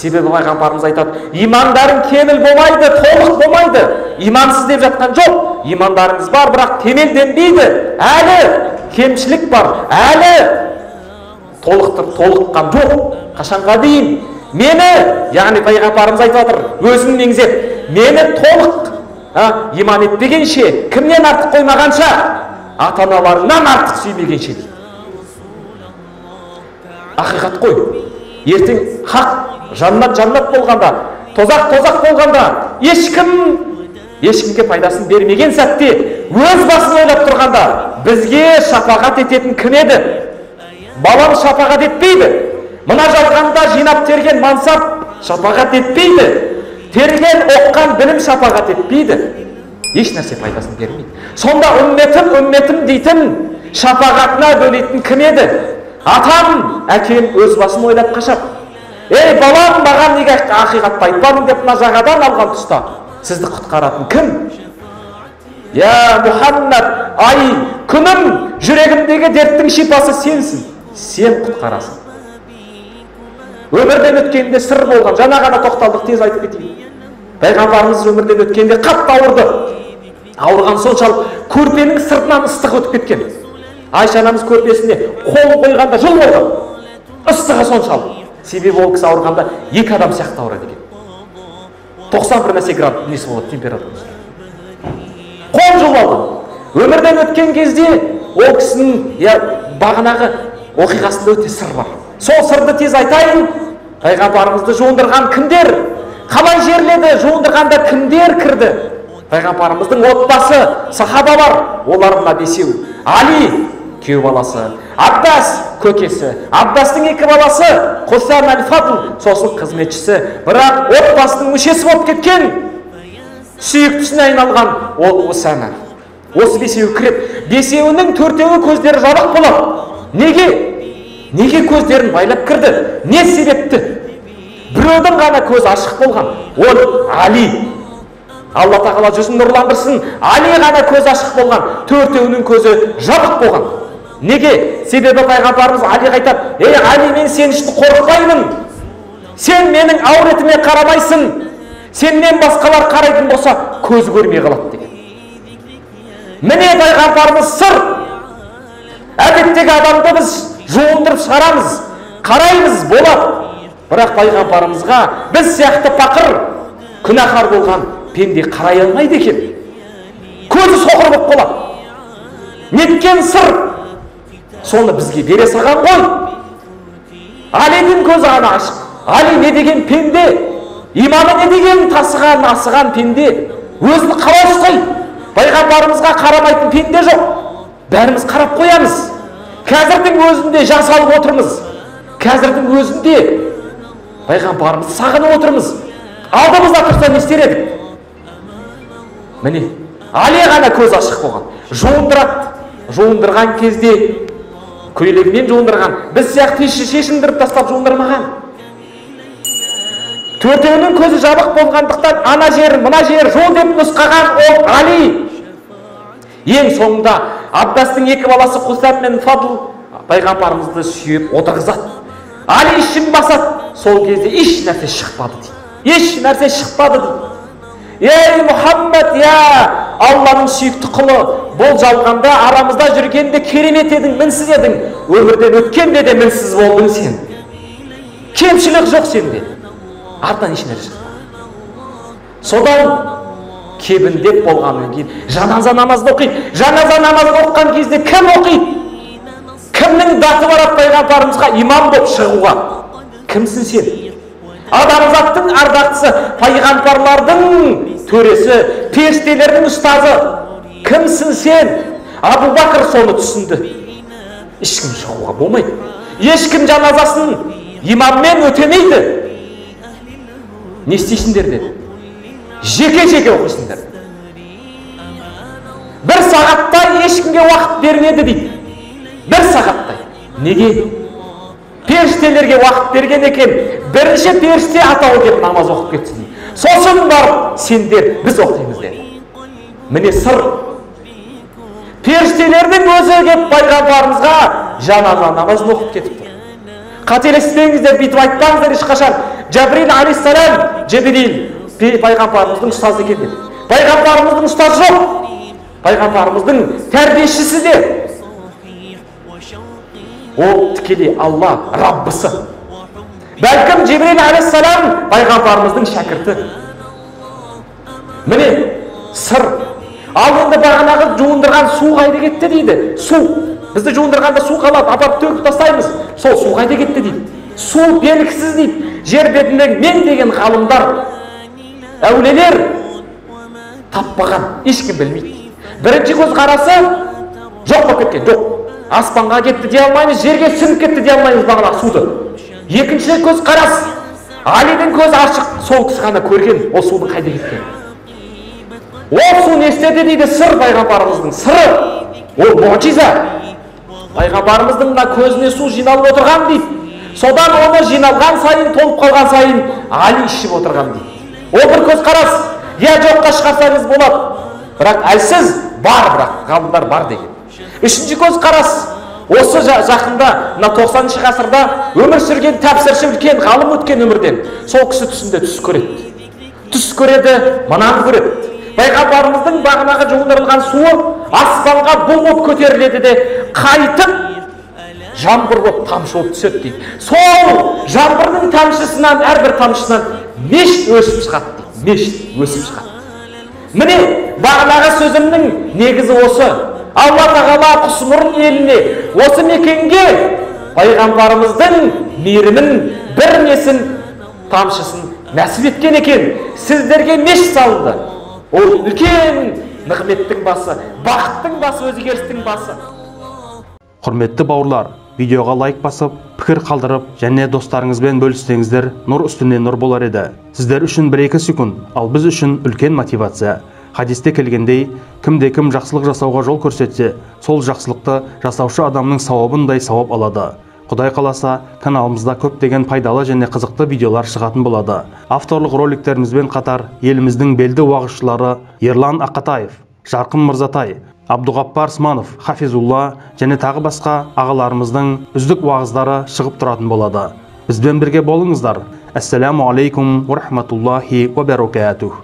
Себебі пайғамбарымыз айтады, имандарың кеміл болмайды, толық болмайды. Имансыз деп жатқан жоқ. Имандарыңыз бар, бірақ кемелденбейді. Әлі кемшілік бар, әлі толыққан жоқ. Қашанға дейін? Мені, яғни пайғамбарымыз айтып жатыр, өзін меңзеп, мені толық иман етпегенше, кімнен артық қоймағанша, ата-аналарыңнан артық сүймегенше дейді. Ақиқат қой. Ертең хақ, жаннат болғанда, тозақ болғанда, ешкімге пайдасын бермеген сәтте, өз басын ойлап тұрғанда, бізге шапағат ететін кім еді? Балам шапағат етпейді. Мына жалғанда жинап терген мансап шапағат етпейді. Терген оққан білім шапағат етпейді. Еш нәрсе пайдасын бермейді. Сонда үмметім дейтін шапағатына бөлейтін кім еді? Атам, әкем өз басын ойлап қашап. Ей балам, маған неге ақиқатты айтпадың деп мына жағадан алған тұста сізді құтқаратын кім? Я Мұхаммад, ай күнім, жүрегімдегі дерттің шипасы сенсің. Сен құтқарасың. Өмірден өткенде сыр болған, жаңа ғана тоқталдық, тез айтып кетейін. Пайғамбарымыз өмірден өткенде қатты ауырды. Ауырған соншалық көрпенің сыртынан ыстық өтіп кеткен. Айша анамыз көрпесіне қолын қойғанда жыл болған. Ыстығы соншалық. Себебі ол кісі ауырғанда екі адам сияқты ауырады екен. 91 градус несі болады температурасы. Қол жыл алды. Өмірден өткен кезде ол кісінің бағанағы оқиғасында өте сыр бар. Сол сырды тез айтайын. Пайғамбарымызды жуындырған кімдер? Қалай жерледі? Жуындырғанда кімдер кірді? Пайғамбарымыздың отбасы, сахаба бар. Олар мына бесеу. Али, күйеу баласы, Аббас, көкесі, Аббастың екі баласы, Хусам әл-Фадл, сосын қызметшісі. Бірақ отбасының мүшесі болып кеткен, сүйіктісіне айналған ол Усама. Осы бесеу кіріп, бесеуінің төртеуі көздері жабық болады. Неге көздерін байлап кірді? Не себепті? Біреудің ғана көзі ашық болған. Ол Али. Алла тағала жүзін нұрландырсын. Али ғана көзі ашық болған. Төртеуінің көзі жабық болған. Неге? Себебі пайғамбарымыз Алиға айтады: "Ей Али, мен сен үшін қорықпаймын. Сен менің ауретіме қарамайсың. Сеннен басқалар қарайтын болса, көзі көрмей қалады" деген. Міне пайғамбарымыз сыр. Әдеттегі адамды біз жуындырып шығарамыз, қараймыз, болады. Бірақ пайғамбарымызға біз сияқты пақыр, күнәһар болған пенде қарай алмайды екен. Көзі соқыр болып қалады. Неткен сыр? Соны бізге бере салған ғой. Алидің көзі ғана ашық. Али не деген пенде? Иманы не деген тасыған, асыған пенде? Өзін қалай ұстайды? Пайғамбарымызға қарамайтын пенде жоқ. Бәріміз қарап қоямыз. Қазірдің өзінде жас алып отырмыз. Қазірдің өзінде пайғамбарымызды сағынып отырмыз. Алдымызда тұрса не істер едік? Міне, Али ғана көз ашық болған. Жуындырады. Жуындырған кезде көйлегінен жуындырған. Біз сияқты шешіндіріп тастап жуындырмаған. Төртеуінің көзі жабық болғандықтан ана жер, мына жер жол деп нұсқаған ол Али. Ең соңында Аббастың екі баласы Хусам мен Фадл пайғамбарымызды сүйіп отырғызады. Али ішін басады. Сол кезде еш нәрсе шықпады дейді. Еш нәрсе шықпады дейді. Ей Мұхаммад, Алланың сүйікті құлы, бұл жалғанда арамызда жүргенде керемет едің, мінсіз едің. Өмірден өткенде де мінсіз болдың сен. Кемшілік жоқ сенде. Артынан еш нәрсе шықпады. Содан кебіндеп болғаннан кейін жаназа намазын оқиды. Жаназа намазын оққан кезде кім оқиды? Кімнің даты бар пайғамбарымызға имам болып шығуға? Кімсің сен? Адамзаттың ардақтысы, пайғамбарлардың төресі, періштелердің ұстазы. Кімсің сен? Абу Бакр соны түсінді. Ешкім шығуға болмайды. Ешкім жаназасын имаммен өтемейді. Не істейсіңдер деді? Жеке-жеке оқисыңдар. Бір сағаттай ешкімге уақыт бермеді дейді. Бір сағаттай. Неге? Періштелерге уақыт берген екен. Бірінші періште атауы деп намаз оқып кетсін. Сосын барып сендер біз оқимыз деді. Міне сыр. Періштелердің өзі келіп пайғамбарымызға жаназа намазын оқып кетіпті. Қателеспеңіздер, бүйтіп айтпаңыздар ешқашан. Жабрил алейхиссалам, Жебрил пайғамбарымыздың ұстазы екен деді. Пайғамбарымыздың ұстазы жоқ. Пайғамбарымыздың тәрбиешісі де. Ол тікелей Алла, Раббысы. Бәлкім Жебрил алейхиссалам пайғамбарымыздың шәкірті. Міне сыр. Ал енді бағанағы жуындырған су қайда кетті дейді. Су. Бізді жуындырғанда су қалады, апарып төгіп тастаймыз. Сол су қайда кетті дейді. Су белгісіз дейді. Жер бетіндегі мен деген ғалымдар, әулелер таппаған, ешкім білмейді. Бірінші көз қарасы жоқ болып кеткен, жоқ. Аспанға кетті дей алмаймыз, жерге сіңіп кетті дей алмаймыз бағанағы суды. Екінші көз қарас, Алидың көзі ашық, сол кісі ғана көрген ол судың қайда кеткен. Ол су не істеді дейді, сыр пайғамбарымыздың сыры. Ол мұғжиза. Пайғамбарымыздың да көзіне су жиналып отырған дейді. Содан оны жиналған сайын, толып қалған сайын Али ішіп отырған дейді. Ол бір көз қарас. Я жоққа шығарсаңыз болады. Бірақ әлсіз бар, бірақ ғалымдар бар деген. Үшінші көз қарас. Осы жақында, 90-шы ғасырда өмір сүрген тәпсірші үлкен ғалым өткен өмірден. Сол кісі түсінде түс көреді. Түс көреді, мынаны көреді. Пайғамбарымыздың бағанағы жуындырылған суы аспанға бұлғып көтеріледі де қайтып жаңбыр болып тамшы болып түседі дейді. Сол жаңбырдың тамшысынан, әрбір тамшысынан мешіт өсіп шығады дейді. Мешіт өсіп шығады. Міне бағанағы сөзімнің негізі осы. Алла тағала құсмұрын еліне, осы мекенге пайғамбарымыздың мейірімін, бір несін, тамшысын нәсіп еткен екен. Сіздерге мешіт салынды. Ол үлкен нығметтің басы, бақыттың басы, өзгерістің басы. Құрметті бауырлар, видеоға лайк басып, пікір қалдырып, және достарыңызбен бөліссеңіздер, нұр үстіне нұр болар еді. Сіздер үшін 1-2 секунд, ал біз үшін үлкен мотивация. Хадисте келгендей, кімде-кім жақсылық жасауға жол көрсетсе, сол жақсылықты жасаушы адамның сауабындай сауап алады. Құдай қаласа, каналымызда көптеген пайдалы және қызықты видеолар шығатын болады. Авторлық роликтерімізбен қатар еліміздің белді уағызшылары Ерлан Ақатаев, Жарқын Мырзатай, Абдуғаппар Сманов, Хафизулла және тағы басқа ағаларымыздың үздік уағыздары шығып тұратын болады. Бізбен бірге болыңыздар. Ассаламу алейкум ва рахматуллахи ва баракатух.